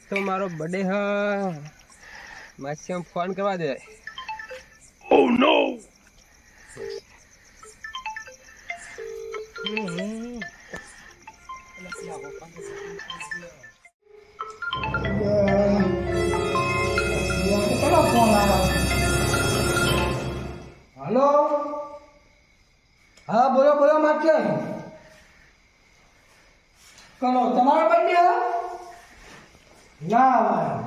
તો મારો બર્થડે હ માસી ફોન કરવા દે. ઓ નો. હલો. હા બોલો બોલો માસ્ટર. કલો તમારો બર્થડે ના ભાઈ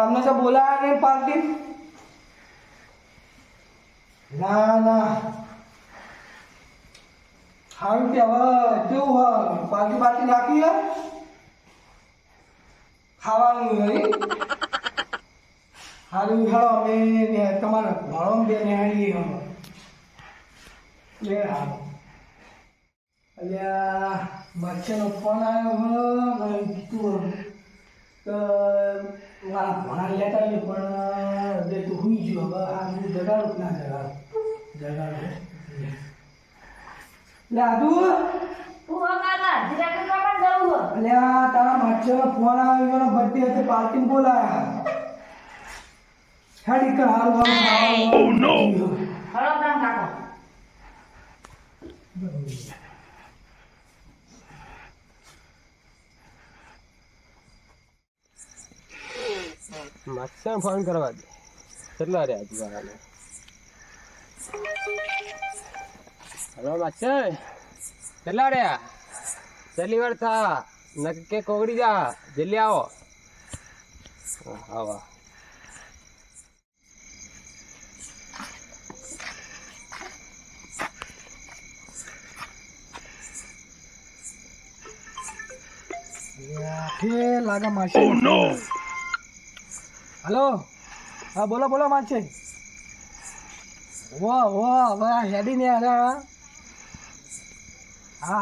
અમને તો બોલાયા નહીં પાર્ટી. ના ના સારું કે હવે કેવું હોય પાર્ટી બાર્ટી રાખી હે ખાવાનું નહીં સારું હેડો અમે તમારા ભાડો બે નિહાળીએ અમે લે હાલો. અલ્યા બચ્ચાનો ફોન આવ્યો મને કીધું કે મારા ભણા લેતા ને પણ જે તું હુઈ ગયો હવે આ હું જગાડું ના જગાડું લે આદુ અલ્યા તારા બચ્ચાનો ફોન આવ્યો એનો બર્થડે હતો પાર્ટી બોલાયા હેડી કર હારું હારું ઓ નો. માસી ફોન કરવા દે. કેટલા રહ્યા હજુ? હલો માસી, કેટલા રહ્યા? જલ્દી વાર થા નકે કોગડી જા. જલ્દી આવો. આવા લાગે માસી. ઓ નો. હલો. હા બોલો બોલો માસી. વાહ વાહ વાહ હેડી ને અરે હા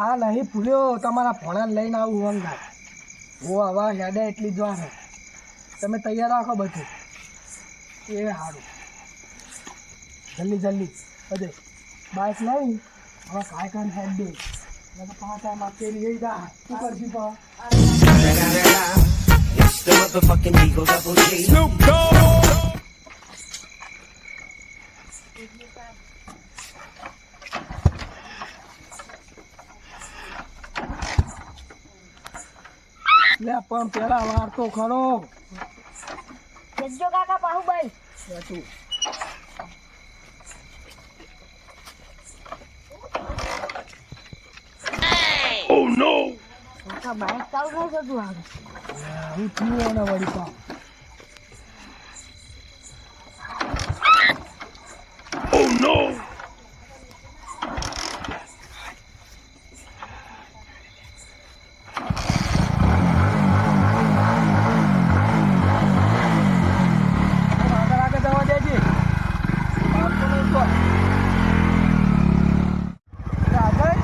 હા નહીં ભૂલ્યો તમારા ભણાને લઈને આવું વંગા. વાહ વાહ હેડે એટલી જ વાર તમે તૈયાર રાખો બધું એ સારું જલ્દી જલ્દી બધે બાઇક લઈ હવે કાંઈ કાંઈ હેડ દે તો 5 ટાઈમ આપી લઈ જા શું કરશું પણ It's the motherfucking Eagle Double G. Snoop Dogg. લે પણ પેલા વાર તો ખરો જજો કાકા બાહુભાઈ તું Oh no. કાકા બાઈક ચાલુ નહીં થતું આવે હું થયું ને વળી પાવ Oh no. આગળ આગળ જવા દેજે બાપુ નહીં તો આગળ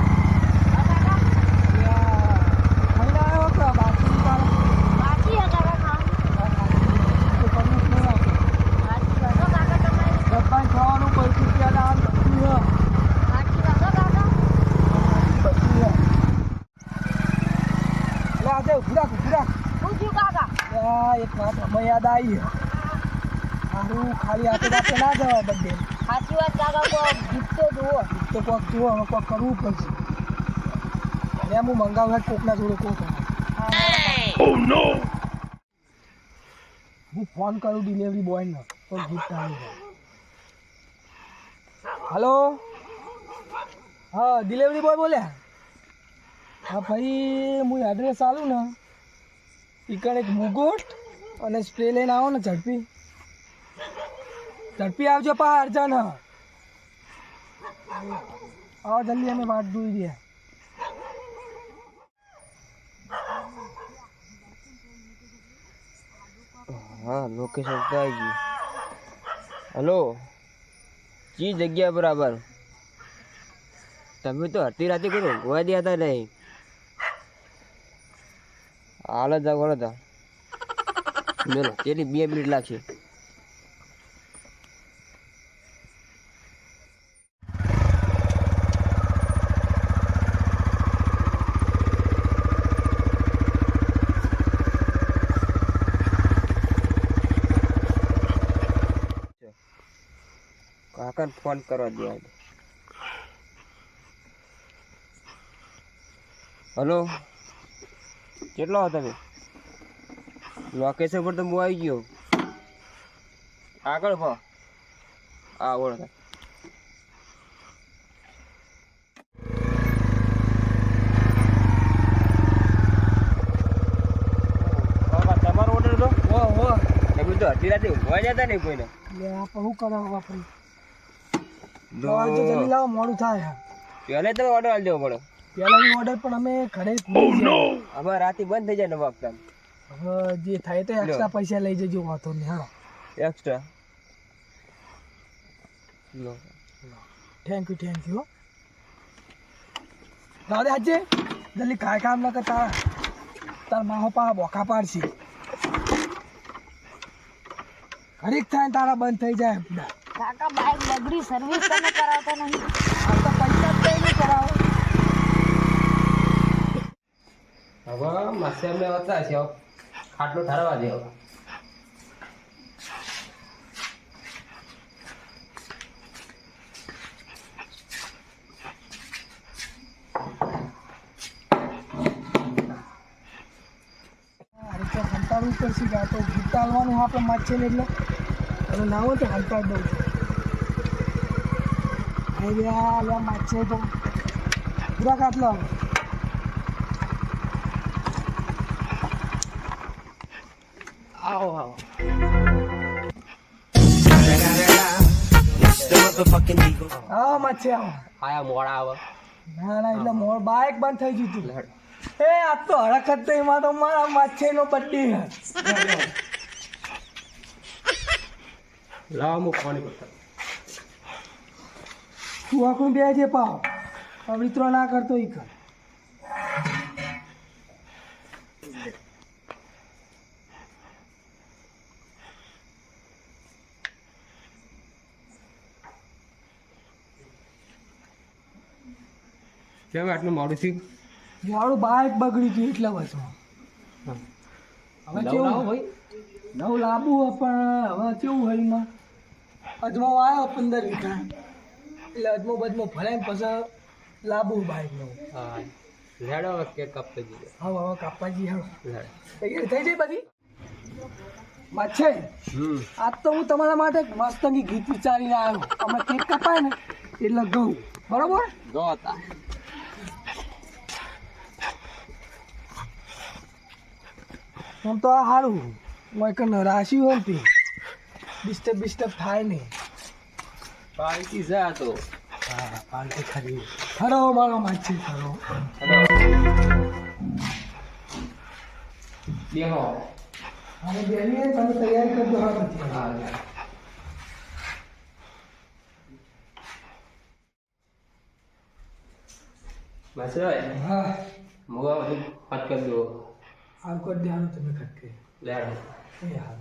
બાકી હતા કાકા ખાવાનું પૈસું ત્યાં બાકી હતા કાકા આજે ઉભરાક શું થયું કાકા એક વાત અમે યાદ આવી સારું ખાલી હાથે રાતે ના જવાય બધે સાચી વાત કાકા કોઈ ગીત તો જુઓ તો કોઈક જુઓ હવે કોઈક કરવું પડશે અને હું મંગાવું કોકના જોડે કોક Oh no. હું ફોન કરું ડિલિવરી બોયને તો ગિફ્ટ આવી જાય. હલો હા ડિલિવરી બોય બોલ્યા હા ભાઈ હું એડ્રેસ આલું ને ઈકણ એક મુગોટ અને સ્પ્રે લઈને આવો ને ઝડપી આવજો પા અર્જન આવો જલ્દી અમે વાટ જોઈ રહ્યા. હા લોકેશન તો આવી ગયું. હલો જી જગ્યા બરાબર. તમે તો અડધી રાતે કરો ગોવા દયા હતા નહીં. હાલ જ જાવ કરો તા બોલો કેટલી 2 મિનિટ લાગશે. કાકાને ફોન કરવા દે. હલો, કેટલો હો તમે? લોકેશન પર તો હું આવી ગયો. આગળ ફો. હા બોલો. તમારો ઓર્ડર હતો? એમ તો અડધી રાતે ઊંઘવા જતા નહીં કોઈને. લે આ શું કરો હવે આપણે દવા જો જલ્દી લાવો મોડું થાય પહેલે તમે ઓર્ડર આપી દેવો પડે. પહેલાંની ઓર્ડર પણ અમે ઘરે ભૂલી ગયા. હવે રાતે બંધ થઈ જાય ને વાગતા. હવે જે થાય તો એક્સ્ટ્રા પૈસા લઈ જજો વાંધો નહીં. હાલો એક્સ્ટ્રા. થેન્ક યુ દાદા આજે જલ્દી કાંઈ કામ ન કરતા તાર માહો પા બોખા પાડશે. ઘડીક થાય ને તારા બંધ થઈ જાય. કાકા બાઇક બગડી સર્વિસ તમે કરાવતા નહીં. આ તો પૈસા જ કઈ નહીં કરાવો. હવે માસે અમને વતા છે. ખાટલો ઠારવા દે. હંતાડવું પડશે કે આ તો ગીત ચાલવાનું આપણે માછે ને એટલે અને ના હોય તો હંતાડ દઉં છું. અહીંયા માછે તો પૂરા કાટલો આવો આવો. The motherfucking Eagle. આવો માછે આવો. આયા મોડા આવે. ના ના એટલે મોર બાઇક બંધ થઈ ગયું હતું. એ આ તો હરકત નહીં. એમાં તો મારા માછેનો બર્થડે લાવ હું ફોન કરતા. તું આખું બે જે પાવ પવિત્રો ના કરતો ઈ કર. કેમ આટલું મોડું થયું? મારું બાઇક બગડી ગયું એટલે બસમાં. હવે કેવું ભાઈ? નવું લાવવું પણ હવે કેવું હોય એમાં અજમો આવ્યો 15 વીઘા એટલે અજમો બજમો ભરાય ને પછી લાવવું બાઇક નવું. હા લેડો કેક કાપતો જઈએ. હવે કાપાજી હવે લેડો. તૈયારી થઈ જાય બધી માછે. આજ તો હું તમારા માટે એક મસ્તની ગીત વિચારીને આવ્યો. અમે કેક કપાય ને એટલે ઘઉં બરોબર ગોતા. આમ તો આ સારું હું એક રાશિ હોય ને ડિસ્ટર્બ થાય નહીં. પાર્ટી જા તો. હા પાલટી ખરી ખરો મારો માછી ખરો. બેહો. હવે બેની તમે તૈયારી કરજો. હા પછી હા. બસ હવે હા મુવા બધું ફટ કરી દો. આમ કરી દેવાનું તમે ખટકે. લેડો. એ હા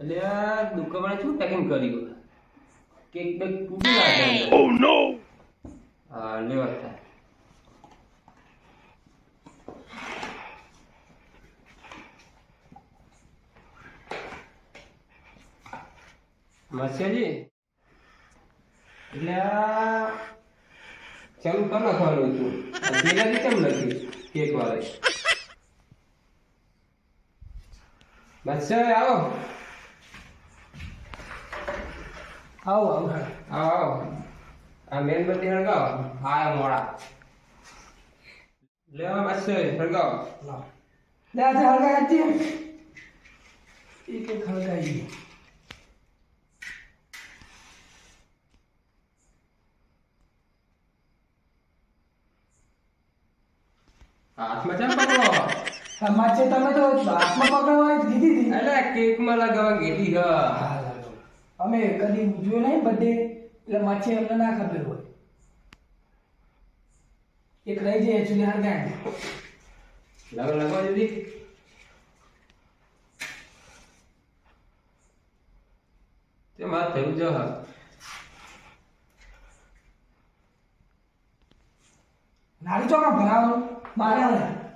એટલે આ દુકાને શું પેકિંગ કર્યું? કેક બેક તૂટી ના જાય. Oh no! હા લેવા થાય. મસ્યાજી એટલે આ ચમ કર નાખવાનું હતું. પેલાથી કેમ લખ્યું કેક વાળે? મસ્યા આવો. આવો આવો આવો આ મેનબત્તી હળગાવો. હા મોડા લેવા મસ્યા હળગાવો. લે આજે હળગાઈ એક એક હળગાઈ. હાથમાં ચમ પકડો? માછે તમે તો હાથમાં પકડવા દીધી હતી. એટલે કેક માં લગાવવા ગેલી હ. અમે કદી ઉજવ્યો નહીં બર્થડે એટલે માછી અમને ના ખબર હોય એક રહી જાય એકચ્યુઅલી હરગાય લગવા દીધી તે માર થયું જો હા નારી ચોકા ભરાવાનું મારે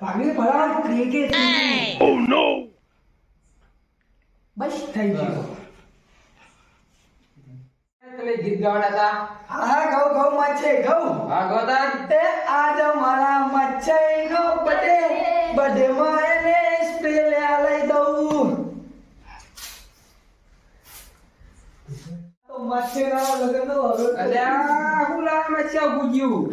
ભાગીને ભરાવાનું ક્રિકેટ Oh no! બસ થઈ ગયું તમે ગીત ગાવાના હતા હા ઘઉં ઘઉં માછે ઘઉં હા ગોતા તે આજ મારા મચ્છઈનો બર્થડે બર્થડે માં એને સ્પ્રે લઈ દઉં તો મચ્છીના લગન નો હવે અલ્યા હું લાવે મચ્છા ગુજ્યું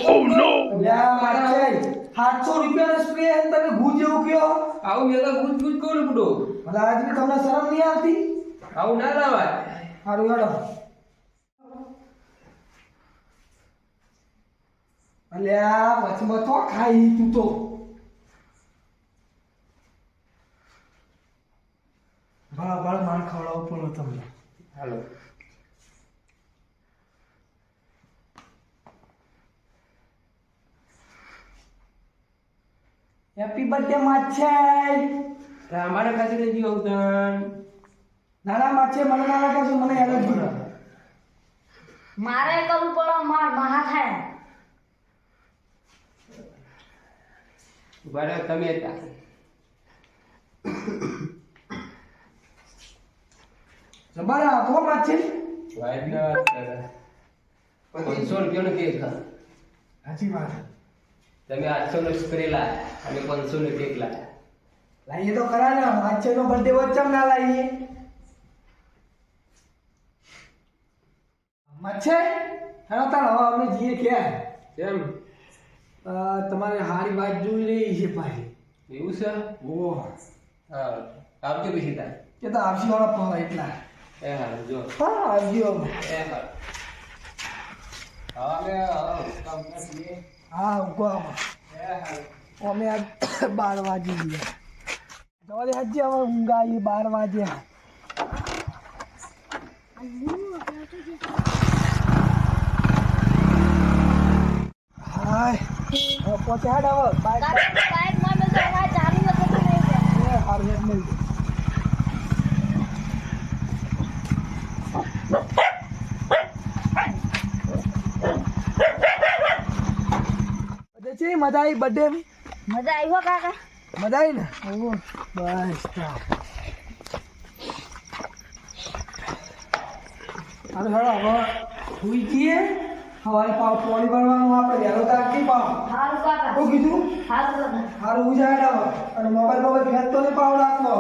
Oh no! લ્યા મચ્છઈ 700 રૂપિયાનો સ્પ્રે અને તમે ગુજ જેવું કયો આવું મેં તો ગુજ ગુજ કોણ બુડો ભલા આજની તમને શરમ નહીં આવતી આવું ના લાવાય સારું હેડો અલ્યા વચમાં તો ખાઈ તું તો ભલા ભલા માર ખવડાવવું પડો તમને હાલો હેપી બર્થડે માછાઈ અમારે ખાતે જીવ અવતણ નાના માછે મને ના લાગે છે મને એલર્જી મારે કરવું પડે માર મહા થાય બરાબર તમે હતા જબર આપો માછે વાઈટ ના વાત કરે 500 રૂપિયાનો કેક હા સાચી વાત તમે 800 નો સ્પ્રે લાયા અને 500 નો કેક લાયા લાઈએ તો ખરા ને માછે નો બર્થડે વચ્ચે ના લાઈએ માછે હેલો તાર હવે અમે જઈએ ક્યાં કેમ તમારે હારી વાત જોઈ રહી છે ભાઈ એવું છે ઓ હા આવજો પછી તાર કે તો આપસી વાળા પાવ એટલા એ હા જો હા આવજો એ હા હવે કામ કરીએ હા ઉગો આવો એ હા અમે આજ 12 વાગે ગયા જવા દે હજી હવે ઊંઘ આવી 12 વાગ્યા હાય હવે પહોંચે હેડ હવે બાઈક બાઈક માં મેં સવારે ચાલુ નથી કરી હારું હેડ મળી જાય છે મજા આવી બર્થડે મજા આવી હો કાકા મજા આવી ને બસ તાર અરે હવે સુઈ જઈએ સવારે પાવ પોણી ભરવાનું આપણે વહેલો તાકી પાવ સારું કાકા શું કીધું સારું કાકા સારું ઉજાડ આવે અને મોબાઈલ ફેંકતો નહીં પાવ રાતનો